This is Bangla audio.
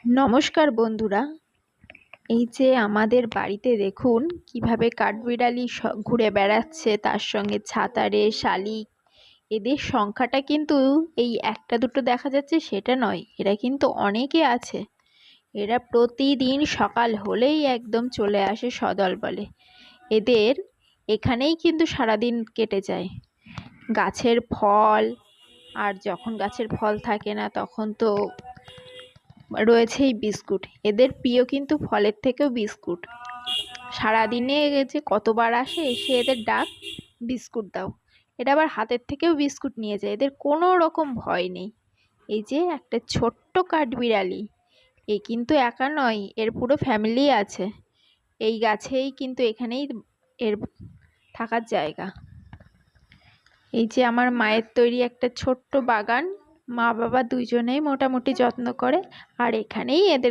নমস্কার বন্ধুরা। এই যে আমাদের বাড়িতে দেখুন কিভাবে কাঠবিড়ালি ঘুরে বেড়াচ্ছে, তার সঙ্গে ছাতারে শালিক। এদের সংখ্যাটা কিন্তু এই একটা দুটো দেখা যাচ্ছে সেটা নয়, এরা কিন্তু অনেকে আছে। এরা প্রতিদিন সকাল হলেই একদম চলে আসে সদল বলে। এদের এখানেই কিন্তু সারাদিন কেটে যায়। গাছের ফল, আর যখন গাছের ফল থাকে না তখন তো রয়েছেই বিস্কুট। এদের প্রিয় কিন্তু ফলের থেকেও বিস্কুট। সারাদিনে যে কতবার আসে এসে এদের ডাক, বিস্কুট দাও। এটা আবার হাতের থেকেও বিস্কুট নিয়ে যায়, এদের কোনো রকম ভয় নেই। এই যে একটা ছোট্ট কাঠবিড়ালি, এ কিন্তু একা নয়, এর পুরো ফ্যামিলি আছে। এই গাছেই কিন্তু এখানেই এর থাকার জায়গা। এই যে আমার মায়ের তৈরি একটা ছোট্ট বাগান, মা বাবা দুইজনেই মোটামুটি যত্ন করে, আর এখানেই এদের